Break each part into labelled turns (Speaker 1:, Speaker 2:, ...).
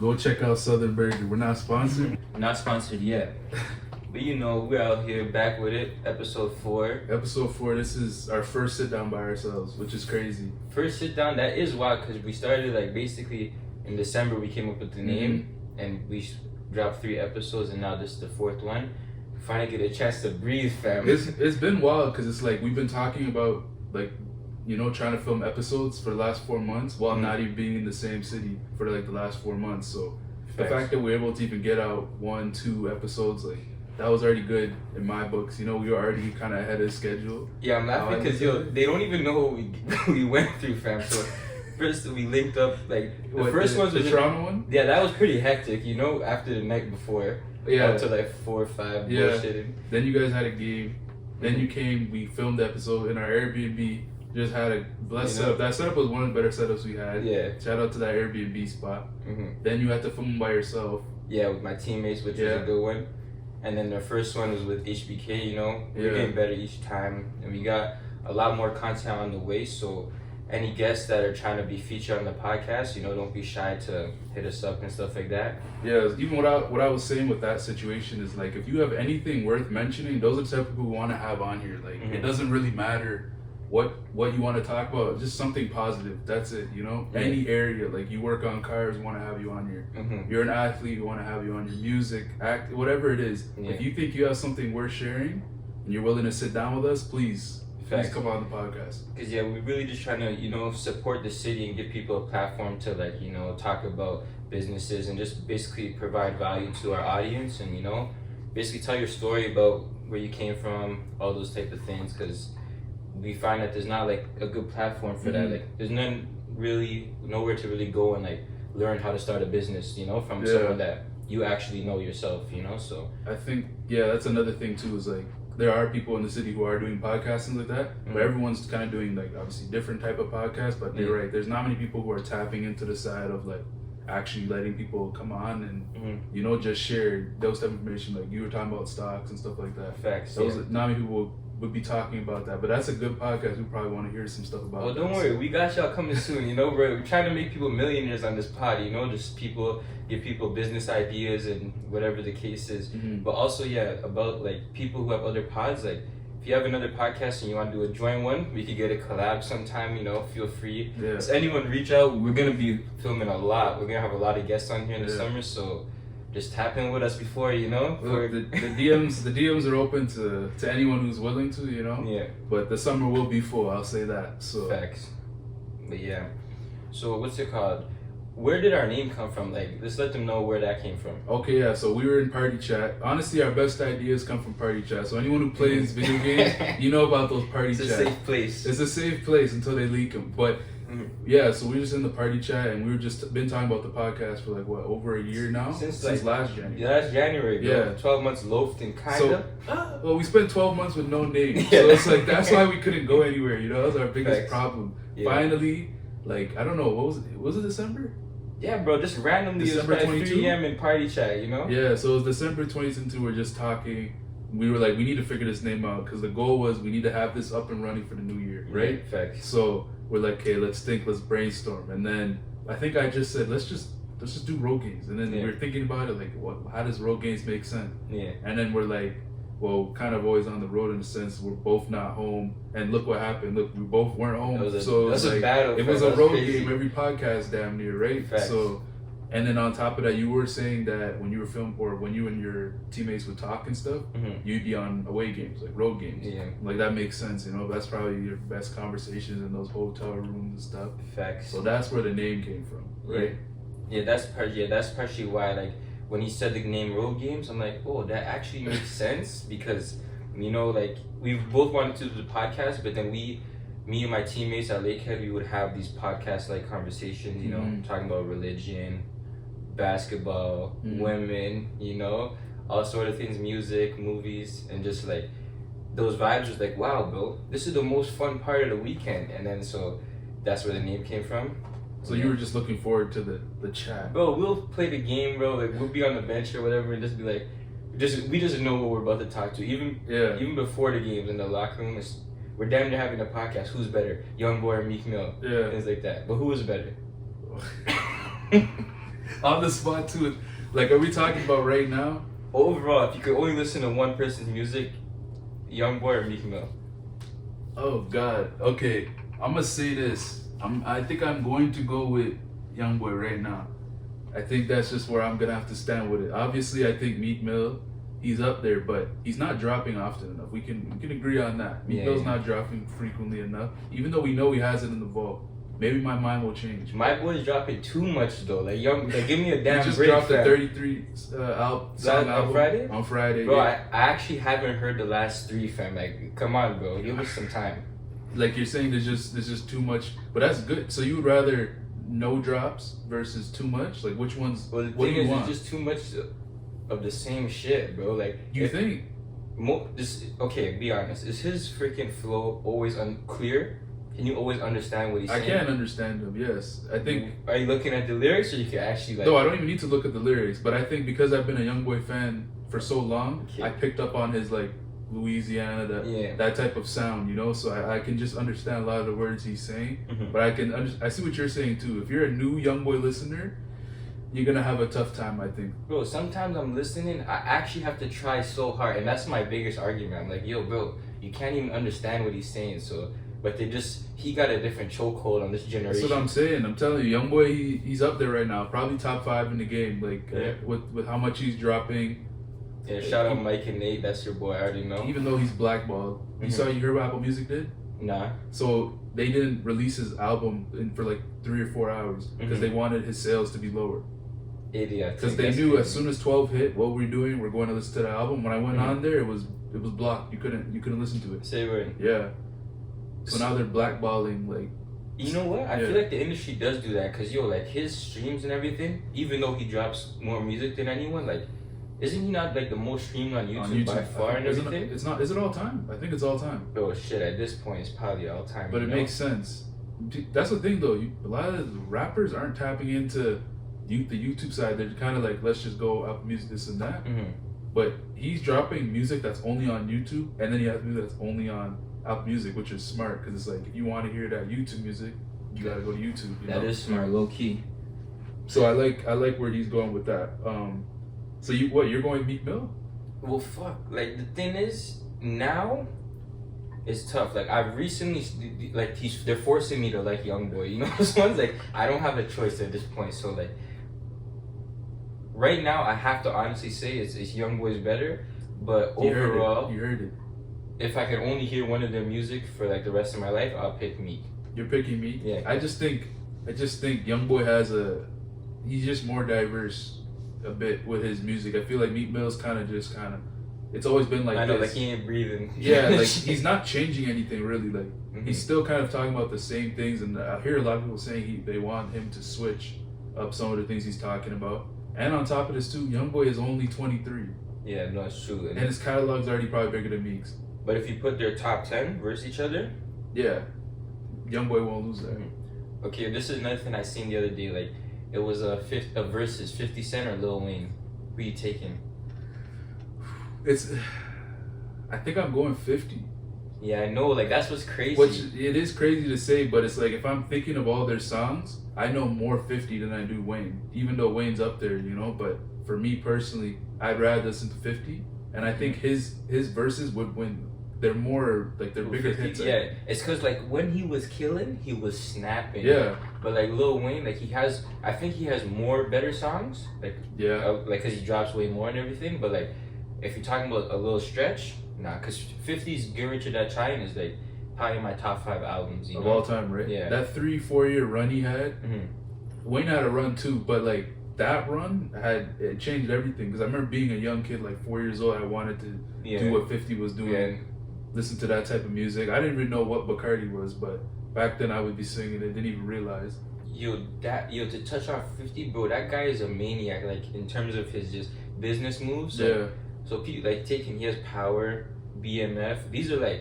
Speaker 1: Go check out Southern Burger. We're not sponsored.
Speaker 2: Not sponsored yet. But you know, we're out here back with it. Episode 4.
Speaker 1: Episode 4, this is our first sit down by ourselves, which is crazy.
Speaker 2: First sit down, that is wild because we started like basically in December we came up with the name and we dropped 3 episodes and now this is the 4th one. Finally get a chance to breathe, fam.
Speaker 1: It's been wild because it's like we've been talking about like, you know, trying to film episodes for the last 4 months while not even being in the same city for like the last 4 months. So the fact that we're able to even get out 1-2 episodes, like that was already good in my books. You know, we were already kind of ahead of schedule.
Speaker 2: Yeah, I'm laughing because they don't even know what we went through, fam. So first we linked up like the first one was
Speaker 1: the Toronto one.
Speaker 2: Yeah, that was pretty hectic. You know, after the night before.
Speaker 1: Yeah.
Speaker 2: Up to like 4 or 5 bullshitting.
Speaker 1: Then you guys had a game. Then you came. We filmed the episode in our Airbnb. Just had a blessed setup. That setup was one of the better setups we had.
Speaker 2: Yeah.
Speaker 1: Shout out to that Airbnb spot. Then you had to film by yourself.
Speaker 2: Yeah, with my teammates, which was a good one. And then the first one was with HBK. You know, we're getting better each time, and we got a lot more content on the way. So any guests that are trying to be featured on the podcast, you know, don't be shy to hit us up and stuff like that.
Speaker 1: Yeah, even what I was saying with that situation is like, if you have anything worth mentioning, those are the type of people we want to have on here. Like, it doesn't really matter what you want to talk about, just something positive. That's it, you know? Any area, like you work on cars, we want to have you on here. You're an athlete, we want to have you on your music, act, whatever it is. If you think you have something worth sharing and you're willing to sit down with us, please come on the podcast.
Speaker 2: Because we're really just trying to, you know, support the city and give people a platform to, like, you know, talk about businesses and just basically provide value to our audience and, you know, basically tell your story about where you came from, all those type of things. Because we find that there's not like a good platform for that. Like, there's nowhere to really go and like learn how to start a business, you know, from someone that you actually know yourself, you know. So
Speaker 1: I think that's another thing too, is like there are people in the city who are doing podcasts and like that, but everyone's kind of doing like obviously different type of podcasts. But you're right, there's not many people who are tapping into the side of like actually letting people come on and you know, just share those type of information. Like you were talking about stocks and stuff like that.
Speaker 2: Facts.
Speaker 1: Not many people would be talking about that, but that's a good podcast. We probably want to hear some stuff about.
Speaker 2: Well, don't worry, we got y'all coming soon. You know, we're trying to make people millionaires on this pod. You know, just give people business ideas and whatever the case is. But also, about like people who have other pods. Like, if you have another podcast and you want to do a joint one, we could get a collab sometime. You know, feel free. Yeah. So anyone reach out. We're gonna be filming a lot. We're gonna have a lot of guests on here in the summer. So just tap in with us before, you know.
Speaker 1: Look, the DMs are open to anyone who's willing to, you know. Yeah. But the summer will be full. I'll say that. So
Speaker 2: facts. But yeah. So what's it called? Where did our name come from? Like, let's let them know where that came from.
Speaker 1: Okay, yeah. So we were in party chat. Honestly, our best ideas come from party chat. So anyone who plays video games, you know about those party chats.
Speaker 2: It's a safe place.
Speaker 1: It's a safe place until they leak them. But yeah, so we were just in the party chat and we were just been talking about the podcast for like what, over a year now? Since last January.
Speaker 2: Last January, bro. Yeah. 12 months loafed and kinda.
Speaker 1: So, well, we spent 12 months with no name. So it's like that's why we couldn't go anywhere, you know? That was our biggest problem. Yeah. Finally, like, I don't know, what was it? Was it December?
Speaker 2: Yeah, bro, just randomly
Speaker 1: December
Speaker 2: it was at 3 a.m. in party chat, you know?
Speaker 1: Yeah, so it was December 2022, we're just talking. We were like, we need to figure this name out because the goal was we need to have this up and running for the new year, right?
Speaker 2: Yeah, facts.
Speaker 1: So we're like, okay, let's brainstorm. And then I think I just said, let's just do RoadGames. And then we were thinking about it, like, how does RoadGames make sense? Yeah. And then we're like, well, kind of always on the road in a sense. We're both not home. And look what happened. Look, we both weren't home. It was a battle. It was a road game every podcast damn near, right?
Speaker 2: Facts.
Speaker 1: So, and then on top of that, you were saying that when you were filming or when you and your teammates would talk and stuff, you'd be on away games, like road games. Yeah. Like that makes sense, you know. That's probably your best conversations in those hotel rooms and stuff.
Speaker 2: Facts.
Speaker 1: So that's where the name came from, right?
Speaker 2: Yeah, that's partially why, like, when he said the name RoadGames, I'm like, oh, that actually makes sense because, you know, like, we both wanted to do the podcast, but then me and my teammates at Lakehead, we would have these podcast-like conversations, you know, talking about religion, basketball, women, you know, all sort of things, music, movies, and just, like, those vibes was like, wow, bro, this is the most fun part of the weekend. And then, so, that's where the name came from.
Speaker 1: So you were just looking forward to the chat.
Speaker 2: Bro, we'll play the game, bro. Like, we'll be on the bench or whatever and just be like, we just know what we're about to talk to. Even before the games in the locker room, we're damn near having a podcast. Who's better, Young Boy or Meek Mill? Yeah. Things like that. But who is better?
Speaker 1: On the spot too. Like, are we talking about right now?
Speaker 2: Overall, if you could only listen to one person's music, Young Boy or Meek Mill?
Speaker 1: Oh God. Okay, I'm gonna say this. I think I'm going to go with Young Boy right now. I think that's just where I'm gonna have to stand with it. Obviously, I think Meek Mill, he's up there, but he's not dropping often enough. We can agree on that. Meek Mill's not dropping frequently enough, even though we know he has it in the vault. Maybe my mind will change.
Speaker 2: My boy's dropping too much though. Like give me a damn
Speaker 1: he just
Speaker 2: break.
Speaker 1: dropped
Speaker 2: fam.
Speaker 1: the 33 song album
Speaker 2: on Friday.
Speaker 1: On Friday,
Speaker 2: bro.
Speaker 1: yeah.
Speaker 2: I actually haven't heard the last 3, fam. Like, come on, bro. Give us some time.
Speaker 1: Like you're saying, there's just too much, but that's good. So you would rather no drops versus too much? Like which ones?
Speaker 2: Well, the
Speaker 1: what
Speaker 2: thing
Speaker 1: do you
Speaker 2: is,
Speaker 1: want?
Speaker 2: it's just too much of the same shit, bro. Like,
Speaker 1: You think?
Speaker 2: Okay, be honest. Is his freaking flow always unclear? Can you always understand what he's saying?
Speaker 1: I can understand him. Yes, I think.
Speaker 2: Are you looking at the lyrics, or you can actually like?
Speaker 1: No, I don't even need to look at the lyrics. But I think because I've been a YoungBoy fan for so long,
Speaker 2: Okay.
Speaker 1: I picked up on his like Louisiana, that type of sound, you know. So I can just understand a lot of the words he's saying.
Speaker 2: Mhm.
Speaker 1: But I see what you're saying too. If you're a new YoungBoy listener, you're gonna have a tough time, I think.
Speaker 2: Bro, sometimes I'm listening, I actually have to try so hard, and that's my biggest argument. I'm like, yo, bro, you can't even understand what he's saying, so, but he got a different chokehold on this generation.
Speaker 1: That's what I'm saying. I'm telling you, YoungBoy, he's up there right now, probably top 5 in the game, like with how much he's dropping.
Speaker 2: Yeah, shout out Mike and Nate, that's your boy, I already know.
Speaker 1: Even though he's blackballed. You heard what Apple Music did?
Speaker 2: Nah.
Speaker 1: So they didn't release his album for like 3 or 4 hours because they wanted his sales to be lower.
Speaker 2: Idiot.
Speaker 1: Because they knew as soon as 12 hit, what we're doing, we're going to listen to the album. When I went on there, it was blocked. You couldn't listen to it.
Speaker 2: Say word.
Speaker 1: Yeah. So now they're blackballing like.
Speaker 2: You know what? I feel like the industry does do that because like his streams and everything, even though he drops more music than anyone, like, isn't he not like the most streamed on YouTube by far and everything?
Speaker 1: It's not. Is it all time? I think it's all time.
Speaker 2: Bro, shit. At this point, it's probably all time.
Speaker 1: But it makes sense. That's the thing, though. A lot of the rappers aren't tapping into the YouTube side. They're kind of like, let's just go Apple Music, this and that. But he's dropping music that's only on YouTube, and then he has music that's only on Apple Music, which is smart because it's like if you want to hear that YouTube music, you gotta go to YouTube.
Speaker 2: That is smart, low key.
Speaker 1: So I like where he's going with that. So you're going Meek Mill?
Speaker 2: Well, fuck. Like the thing is, now it's tough. Like I've recently, like they're forcing me to like Young Boy. You know, this one's like I don't have a choice at this point. So like, right now I have to honestly say it's Young Boy's better. But overall,
Speaker 1: you heard it.
Speaker 2: If I could only hear one of their music for like the rest of my life, I'll pick Meek. You're
Speaker 1: picking Meek?
Speaker 2: Yeah.
Speaker 1: I just think Young Boy he's just more diverse a bit with his music. I feel like Meek Mill's kind of it's always been like
Speaker 2: I know,
Speaker 1: this.
Speaker 2: like he ain't breathing.
Speaker 1: Yeah, like he's not changing anything really. Like he's still kind of talking about the same things, and I hear a lot of people saying they want him to switch up some of the things he's talking about. And on top of this too, Young Boy is only 23.
Speaker 2: Yeah, no, it's true.
Speaker 1: And his catalog's already probably bigger than Meek's.
Speaker 2: But if you put their top 10 versus each other,
Speaker 1: yeah, Young Boy won't lose that.
Speaker 2: Okay, this is another thing I seen the other day. Like, it was a versus 50 Cent or Lil Wayne. Who you taking?
Speaker 1: I think I'm going 50.
Speaker 2: Yeah, I know. Like, that's what's crazy.
Speaker 1: Which it is crazy to say, but it's like if I'm thinking of all their songs, I know more 50 than I do Wayne. Even though Wayne's up there, you know. But for me personally, I'd rather listen to 50, and I think his verses would win. They're more like they're bigger
Speaker 2: 50,
Speaker 1: hits.
Speaker 2: Yeah, it's because like when he was killing, he was snapping.
Speaker 1: Yeah.
Speaker 2: But like Lil Wayne, like I think he has more better songs. Like like because he drops way more and everything. But like if you're talking about a little stretch, nah, because 50's Get Rich or Die Trying is like probably my top 5 albums
Speaker 1: of all time, right?
Speaker 2: Yeah.
Speaker 1: That 3-4 year run he had, Wayne had a run too, but like that run it changed everything. Because I remember being a young kid, like 4 years old, I wanted to do what 50 was doing.
Speaker 2: Yeah.
Speaker 1: Listen to that type of music. I didn't even know what Bacardi was, but back then I would be singing it. Didn't even realize.
Speaker 2: To touch on 50, bro, that guy is a maniac. Like in terms of his just business moves.
Speaker 1: Yeah.
Speaker 2: So people like he has Power, BMF. These are like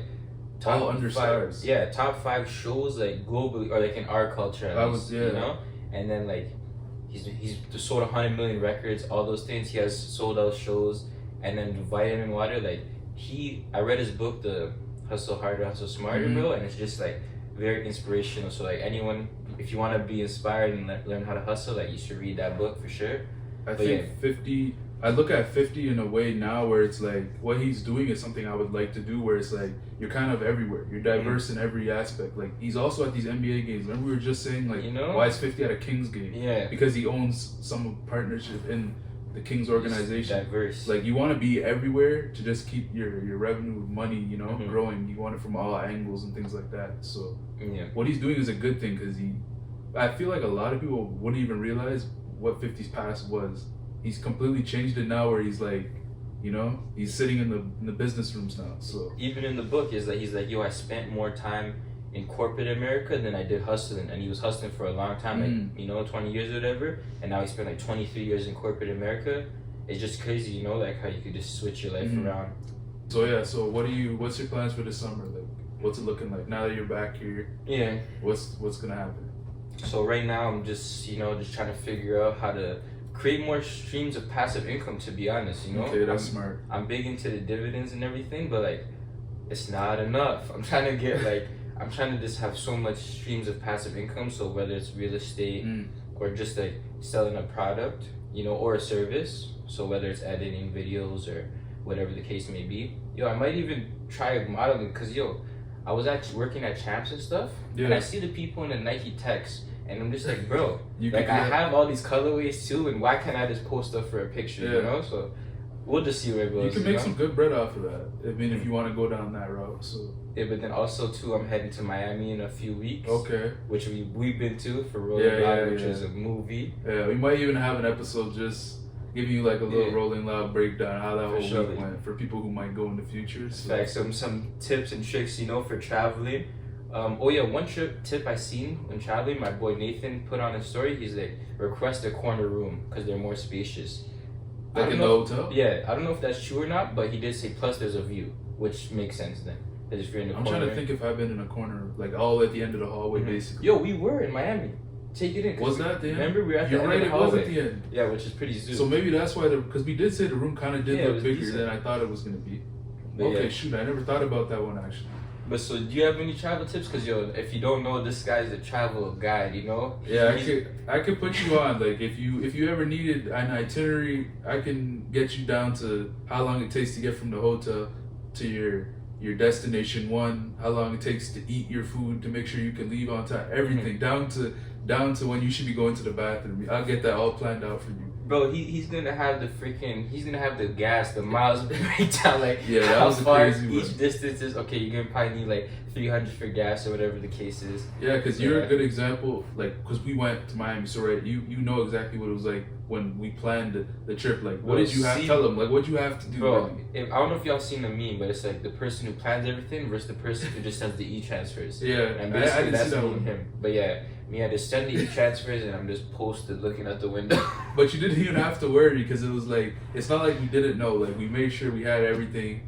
Speaker 1: top under
Speaker 2: 5.
Speaker 1: stars.
Speaker 2: Yeah, top 5 shows like globally or like in our culture. You know, and then like he's sold 100 million records. All those things. He has sold out shows, and then Vitamin Water like. I read his book, The Hustle Harder, Hustle Smarter, bro, and it's just like very inspirational. So like anyone if you want to be inspired and learn how to hustle, like you should read that book for sure.
Speaker 1: I think 50. I look at 50 in a way now where it's like what he's doing is something I would like to do. Where it's like you're kind of everywhere. You're diverse in every aspect. Like he's also at these NBA games. Remember we were just saying like why is 50 at a Kings game?
Speaker 2: Yeah.
Speaker 1: Because he owns some partnership in the Kings organization.
Speaker 2: Diverse.
Speaker 1: Like you want to be everywhere to just keep your revenue, money, growing. You want it from all angles and things like that. So what he's doing is a good thing because I feel like a lot of people wouldn't even realize what 50's past was. He's completely changed it now where he's like, he's sitting in the business rooms now. So
Speaker 2: even in the book he's like, yo, I spent more time in corporate America than I did hustling, and he was hustling for a long time, like 20 years or whatever, and now he spent like 23 years in corporate America. It's just crazy, like how you could just switch your life around.
Speaker 1: So what's your plans for this summer? Like what's it looking like now that you're back here?
Speaker 2: Yeah.
Speaker 1: What's gonna happen?
Speaker 2: So right now I'm just just trying to figure out how to create more streams of passive income, to be honest.
Speaker 1: Okay, that's smart.
Speaker 2: I'm big into the dividends and everything, but like it's not enough. I'm trying to get I'm trying to just have so much streams of passive income. So whether it's real estate or just like selling a product, or a service. So whether it's editing videos or whatever the case may be. I might even try modeling because I was actually working at Champs and stuff, and I see the people in the Nike techs, and I'm just like, bro, I have all these colorways too, and why can't I just post up for a picture, So we'll just see where it goes.
Speaker 1: You can make some good bread off of that. I mean, if you want to go down that route. So
Speaker 2: yeah, but then also too, I'm heading to Miami in a few weeks.
Speaker 1: Okay.
Speaker 2: Which we've been to for Rolling Loud, which is a movie.
Speaker 1: Yeah, we might even have an episode just giving you like a little Rolling Loud breakdown how that whole week went for people who might go in the future. So.
Speaker 2: Like some tips and tricks, for traveling. One tip I seen when traveling, my boy Nathan put on a story. He's like, request a corner room because they're more spacious.
Speaker 1: Like in the hotel?
Speaker 2: Yeah, I don't know if that's true or not, but he did say plus there's a view, which makes sense then. That if you're in the corner.
Speaker 1: I'm trying to think if I've been in a corner, like all at the end of the hallway, basically.
Speaker 2: Yo, we were in Miami. Take it in.
Speaker 1: Was that the end?
Speaker 2: Remember we were at the end of the hallway.
Speaker 1: You're right, it was at the end.
Speaker 2: Yeah, which is pretty zoom.
Speaker 1: So maybe that's why because we did say the room kind of did look bigger than I thought it was going to be. But okay, shoot, I never thought about that one actually.
Speaker 2: But so, do you have any travel tips? Because if you don't know, this guy's a travel guide.
Speaker 1: Yeah, I could put you on. Like if you ever needed an itinerary, I can get you down to how long it takes to get from the hotel to your destination one, how long it takes to eat your food to make sure you can leave on time, everything down to when you should be going to the bathroom. I'll get that all planned out for you.
Speaker 2: Bro, he's gonna have the gas, the miles breakdown, like
Speaker 1: that
Speaker 2: how
Speaker 1: was
Speaker 2: far
Speaker 1: crazy
Speaker 2: each distance is. Okay, you're gonna probably need like 300 for gas or whatever the case is.
Speaker 1: Yeah, because you're a good example, like, because we went to Miami, so right, you know exactly what it was like when we planned the trip. Like, what did you have to tell them? Like, what you have to do?
Speaker 2: Bro, I don't know if y'all seen the meme, but it's like the person who plans everything versus the person who just does the e-transfers.
Speaker 1: Yeah,
Speaker 2: and basically that's me and him. But yeah, me, I just send the e-transfers and I'm just posted looking at the window.
Speaker 1: But you didn't even have to worry because it was like, it's not like we didn't know. Like, we made sure we had everything,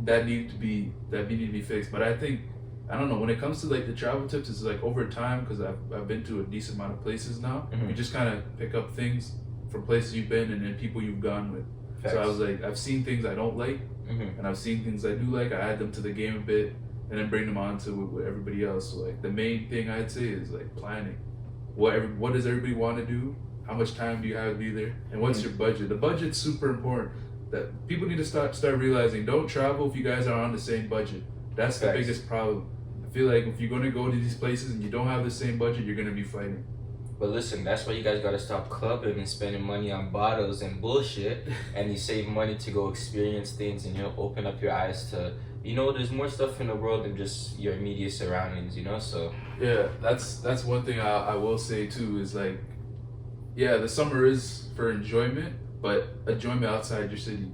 Speaker 1: that needed to be fixed. But I think, I don't know, when it comes to like the travel tips, it's like over time, because I've been to a decent amount of places now. You just kind of pick up things from places you've been and then people you've gone with. Facts. So I was like, I've seen things I don't like, and I've seen things I do like. I add them to the game a bit, and then bring them on to with everybody else. So like the main thing I'd say is like planning. What does everybody want to do? How much time do you have to be there? And what's your budget? The budget's super important. That people need to start realizing. Don't travel if you guys are on the same budget. That's the biggest problem. I feel like if you're going to go to these places and you don't have the same budget, you're going to be fighting.
Speaker 2: But listen, that's why you guys gotta stop clubbing and spending money on bottles and bullshit, and you save money to go experience things and open up your eyes to there's more stuff in the world than just your immediate surroundings. So
Speaker 1: yeah, that's one thing I will say too is like, yeah, the summer is for enjoyment, but enjoyment outside your city.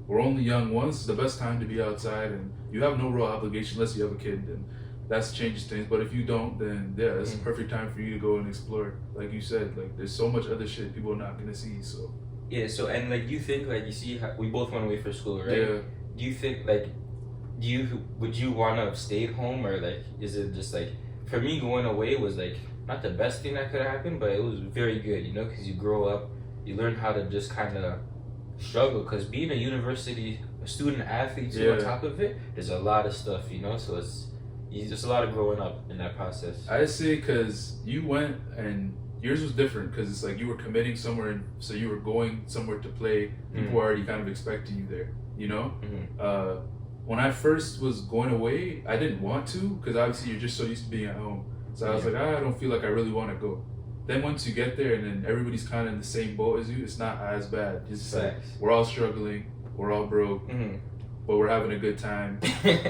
Speaker 1: We're only young once. It's the best time to be outside, and you have no real obligation unless you have a kid. And that changes things. But if you don't, then yeah, it's a perfect time for you to go and explore. Like you said, like there's so much other shit people are not gonna see. So
Speaker 2: yeah. So and like you think like you see how we both went away for school, right?
Speaker 1: Yeah.
Speaker 2: Do you think like would you want to have stayed home, or like is it just like for me going away was like not the best thing that could have happened, but it was very good, because you grow up, you learn how to just kind of struggle, because being a student athlete too, on top of it, there's a lot of stuff, so it's Just a lot of growing up in that process.
Speaker 1: I say because you went and yours was different because it's like you were committing somewhere, and so you were going somewhere to play. People were already kind of expecting you there, you know. When I first was going away, I didn't want to because obviously you're just so used to being at home. So I was like, I don't feel like I really want to go. Then once you get there and then everybody's kind of in the same boat as you, it's not as bad. It's just like we're all struggling, we're all broke, but we're having a good time.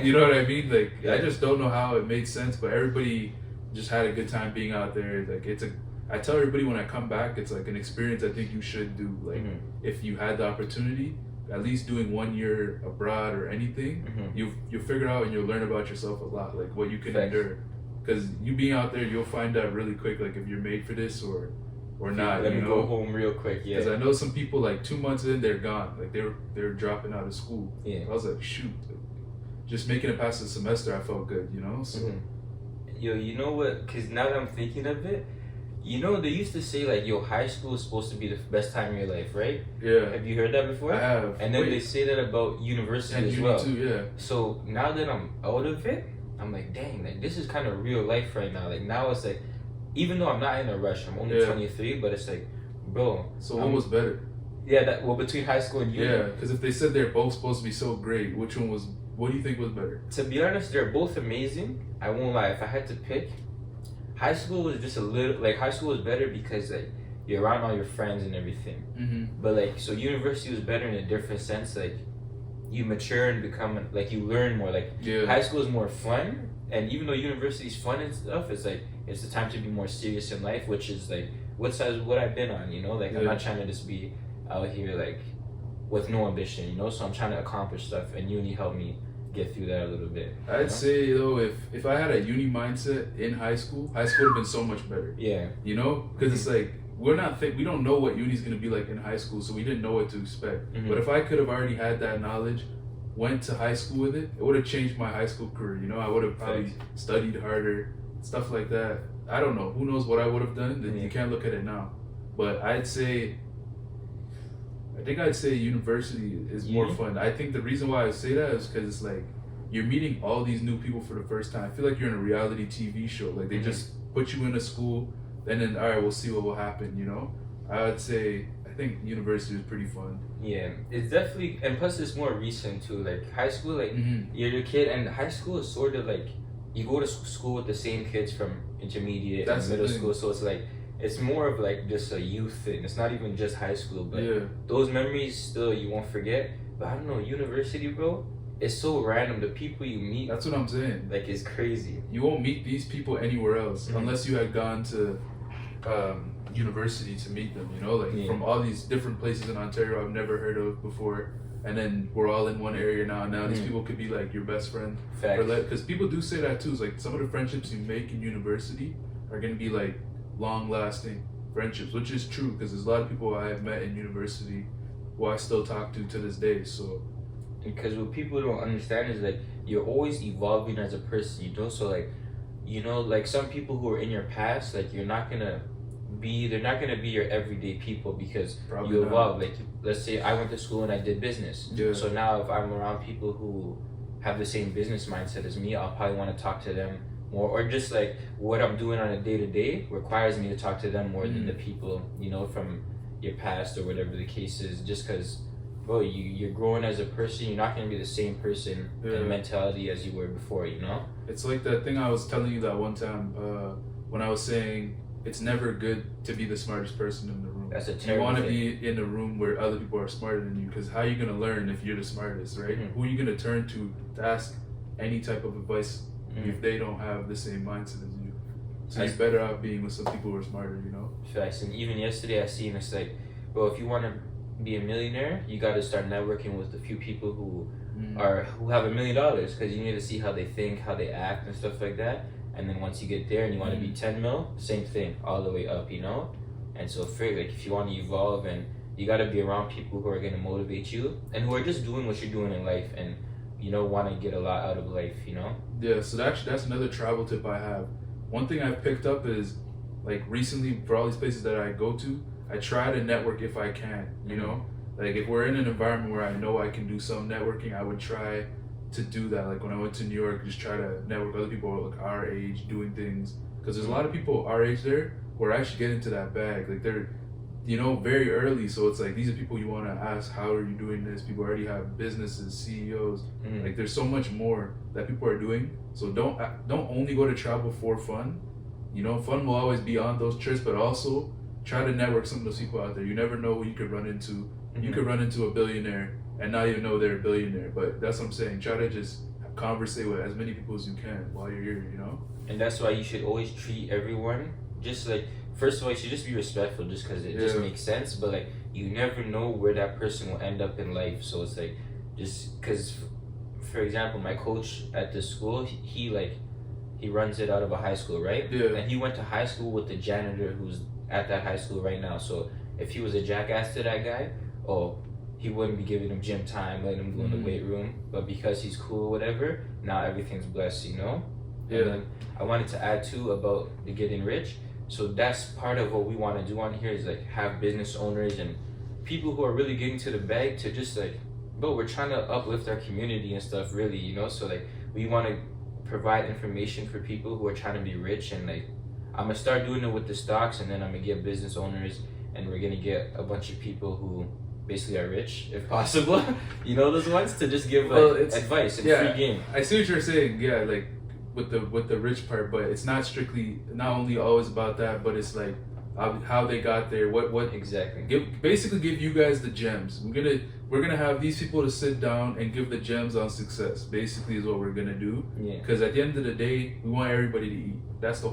Speaker 1: You know what I mean? Like I just don't know how it made sense, but everybody just had a good time being out there. Like I tell everybody when I come back, it's like an experience I think you should do. Like if you had the opportunity, at least doing 1 year abroad or anything, you'll figure out and you'll learn about yourself a lot, like what you can endure. Because you being out there, you'll find out really quick, like if you're made for this or not.
Speaker 2: Let me go home real quick. Yeah.
Speaker 1: Because I know some people like 2 months in, they're gone. Like they're dropping out of school.
Speaker 2: Yeah.
Speaker 1: I was like, shoot, just making it past the semester, I felt good, you know. So.
Speaker 2: Yo, you know what? Because now that I'm thinking of it, you know, they used to say like, yo, high school is supposed to be the best time of your life, right?
Speaker 1: Yeah.
Speaker 2: Have you heard that before?
Speaker 1: I have.
Speaker 2: And then they say that about university
Speaker 1: and
Speaker 2: as
Speaker 1: uni
Speaker 2: well.
Speaker 1: too, yeah.
Speaker 2: So now that I'm out of it, I'm like, dang, like this is kind of real life right now. Like now it's like, even though I'm not in a rush, I'm only 23, but it's like, bro.
Speaker 1: So what was better?
Speaker 2: Yeah, between high school and uni.
Speaker 1: Yeah, because if they said they're both supposed to be so great, what do you think was better?
Speaker 2: To be honest, they're both amazing. I won't lie. If I had to pick, high school was just a little, like high school was better because like you're around all your friends and everything. But like, so university was better in a different sense. Like you mature and become, like you learn more. Like high school is more fun. And even though university is fun and stuff, it's like, it's the time to be more serious in life, which is like, what I've been on, you know? Like I'm not trying to just be out here like with no ambition, you know? So I'm trying to accomplish stuff, and uni helped me get through that a little bit.
Speaker 1: I'd say though, if I had a uni mindset in high school would have been so much better.
Speaker 2: Yeah.
Speaker 1: You know? Because it's like, we don't know what uni's going to be like in high school, so we didn't know what to expect. But if I could have already had that knowledge, went to high school with it would have changed my high school career, you know? I would have probably studied harder, stuff like that. I don't know. Who knows what I would have done? You can't look at it now. But I think I'd say university is more fun. I think the reason why I say that is because it's like you're meeting all these new people for the first time. I feel like you're in a reality TV show. Like they just put you in a school, and then all right, we'll see what will happen. You know, I think university is pretty fun.
Speaker 2: Yeah, it's definitely, and plus it's more recent too. Like high school, like you're a kid, and high school is sort of like you go to school with the same kids from intermediate and middle school, so it's like. It's more of like just a youth thing. It's not even just high school, but those memories still you won't forget. But I don't know, university, bro, it's so random. The people you meet.
Speaker 1: That's what I'm saying.
Speaker 2: Like, it's crazy.
Speaker 1: You won't meet these people anywhere else unless you had gone to university to meet them, you know? Like from all these different places in Ontario I've never heard of before. And then we're all in one area now. Now these people could be like your best friend. Because people do say that too. It's like some of the friendships you make in university are going to be like long-lasting friendships, which is true because there's a lot of people I have met in university who I still talk to this day. So
Speaker 2: because what people don't understand is like you're always evolving as a person, you know. So like, you know, like some people who are in your past, like they're not gonna be your everyday people because you evolve. Like let's say I went to school and I did business, so now if I'm around people who have the same business mindset as me, I'll probably want to talk to them more, or just like what I'm doing on a day-to-day requires me to talk to them more than the people, you know, from your past or whatever the case is, just because, bro, you're growing as a person. You're not going to be the same person in mentality as you were before, you know?
Speaker 1: It's like that thing I was telling you that one time when I was saying it's never good to be the smartest person in the room.
Speaker 2: That's a terrible
Speaker 1: You want to
Speaker 2: thing.
Speaker 1: be in a room where other people are smarter than you, because how are you going to learn if you're the smartest, right? Who are you going to turn to ask any type of advice if they don't have the same mindset as you? So you're better off being with some people who are smarter, you know?
Speaker 2: Facts. And even yesterday I seen it's like, bro, if you want to be a millionaire, you got to start networking with a few people who have $1 million, because you need to see how they think, how they act and stuff like that. And then once you get there and you want to be 10 mil, same thing, all the way up, you know? And so if you want to evolve, and you got to be around people who are going to motivate you and who are just doing what you're doing in life and, you know, want to get a lot out of life, you know?
Speaker 1: Yeah, so that's another travel tip I have. One thing I've picked up is, like, recently, for all these places that I go to, I try to network if I can, you know? Like, if we're in an environment where I know I can do some networking, I would try to do that. Like when I went to New York, just try to network with other people like our age doing things. Because there's a lot of people our age there who are actually getting to that bag. Like they're, you know, very early. So it's like these are people you want to ask, how are you doing this? People already have businesses, CEOs. Like there's so much more that people are doing. So don't only go to travel for fun. You know, fun will always be on those trips, but also try to network some of those people out there. You never know who you could run into. You could run into a billionaire and not even know they're a billionaire. But that's what I'm saying. Try to just conversate with as many people as you can while you're here, you know?
Speaker 2: And that's why you should always treat everyone just like, first of all, you should just be respectful just because it just makes sense. But like, you never know where that person will end up in life. So it's like, just because, for example, my coach at the school, he runs it out of a high school, right?
Speaker 1: Yeah.
Speaker 2: And he went to high school with the janitor who's at that high school right now. So if he was a jackass to that guy, he wouldn't be giving him gym time, letting him go in the weight room. But because he's cool or whatever, now everything's blessed, you know?
Speaker 1: Yeah.
Speaker 2: And then I wanted to add too about the getting rich. So that's part of what we want to do on here is like have business owners and people who are really getting to the bag to just like, bro, we're trying to uplift our community and stuff really, you know? So like we want to provide information for people who are trying to be rich, and like I'm gonna start doing it with the stocks, and then I'm gonna get business owners, and we're gonna get a bunch of people who basically are rich if possible. You know those ones, to just give advice and free game.
Speaker 1: I see what you're saying. Yeah, like with the rich part, but it's not not only always about that, but it's like how they got there. What
Speaker 2: exactly?
Speaker 1: Basically give you guys the gems. We're gonna have these people to sit down and give the gems on success. Basically, is what we're gonna do.
Speaker 2: Yeah.
Speaker 1: Because at the end of the day, we want everybody to eat. That's the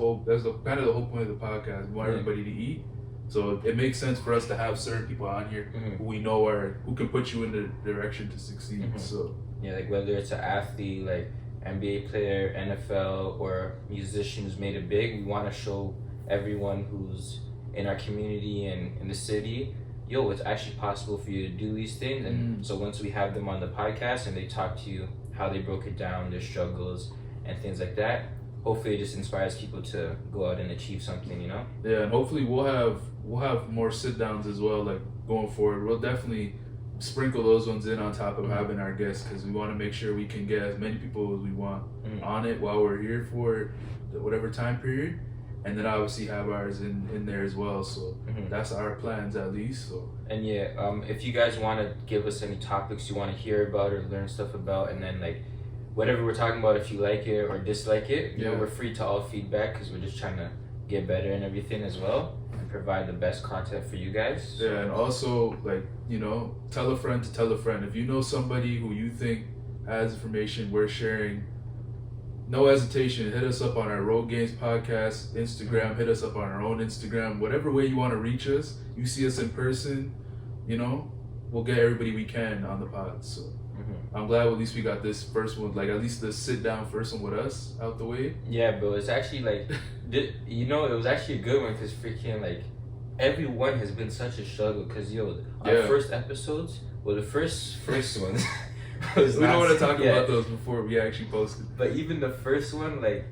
Speaker 1: kind of the whole point of the podcast. We want everybody to eat. So it makes sense for us to have certain people on here who we know who can put you in the direction to succeed. So
Speaker 2: yeah, like whether it's an athlete, like NBA player, NFL, or musician who's made it big, we want to show everyone who's in our community and in the city, yo, it's actually possible for you to do these things. And so once we have them on the podcast and they talk to you how they broke it down, their struggles and things like that, hopefully it just inspires people to go out and achieve something, you know?
Speaker 1: Yeah, and hopefully we'll have more sit downs as well, like going forward. We'll definitely sprinkle those ones in on top of having our guests, because we want to make sure we can get as many people as we want on it while we're here for whatever time period, and then obviously have ours in there as well. So that's our plans at least. So
Speaker 2: and if you guys want to give us any topics you want to hear about or learn stuff about, and then like whatever we're talking about, if you like it or dislike it, you know, we're free to all feedback, because we're just trying to get better and everything as well, and provide the best content for you guys.
Speaker 1: Yeah, and also, like, you know, tell a friend to tell a friend. If you know somebody who you think has information worth sharing, no hesitation, hit us up on our RoadGames podcast Instagram, hit us up on our own Instagram, whatever way you want to reach us. You see us in person, you know, we'll get everybody we can on the pod. So I'm glad at least we got this first one, like at least the sit down first one with us out the way.
Speaker 2: Yeah, bro, it's actually like, you know, it was actually a good one, because freaking like everyone has been such a struggle, because our first episodes, well, the first ones
Speaker 1: we don't want to talk about those before we actually posted.
Speaker 2: But even the first one, like,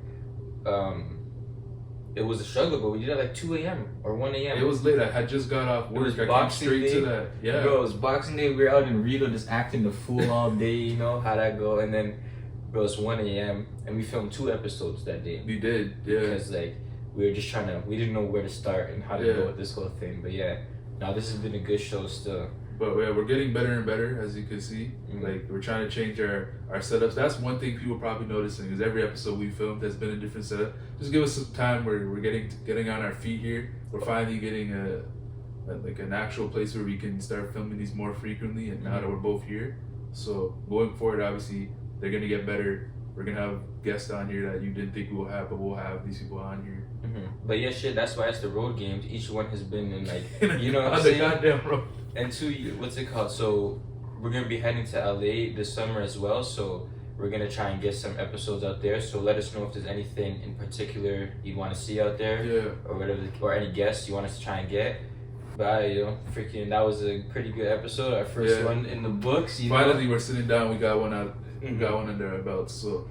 Speaker 2: it was a struggle, but we did it at like 2 a.m. or 1 a.m.
Speaker 1: It was late. I had just got off work. I came straight to that. Yeah.
Speaker 2: Bro, it was Boxing Day. We were out in Rito just acting the fool all day, you know, how'd that go? And then, bro, it's 1 a.m. and we filmed 2 episodes that day.
Speaker 1: We did, yeah.
Speaker 2: Because, like, we were just we didn't know where to start and how to go with this whole thing. But yeah, now this has been a good show still. But
Speaker 1: yeah, we're getting better and better, as you can see. Like, we're trying to change our setups. That's one thing people probably noticing, is every episode we filmed has been a different setup. Just give us some time where we're getting on our feet here. We're finally getting an actual place where we can start filming these more frequently, and now that we're both here. So going forward, obviously, they're going to get better. We're going to have guests on here that you didn't think we will have, but we'll have these people on here.
Speaker 2: But yeah, shit, that's why it's the road games. Each one has been in, like, you know what I'm saying?
Speaker 1: Goddamn road.
Speaker 2: And 2, what's it called? So we're going to be heading to LA this summer as well. So we're going to try and get some episodes out there. So let us know if there's anything in particular you want to see out there.
Speaker 1: Yeah.
Speaker 2: Or whatever, or any guests you want us to try and get. But freaking, that was a pretty good episode. Our first one in the books.
Speaker 1: Finally, we're sitting down. We got one out. We got one under our belts. So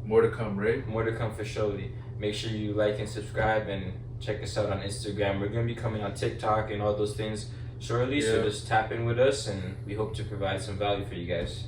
Speaker 1: more to come, right?
Speaker 2: More to come for surely. Make sure you like and subscribe and check us out on Instagram. We're going to be coming on TikTok and all those things shortly, so just tap in with us, and we hope to provide some value for you guys.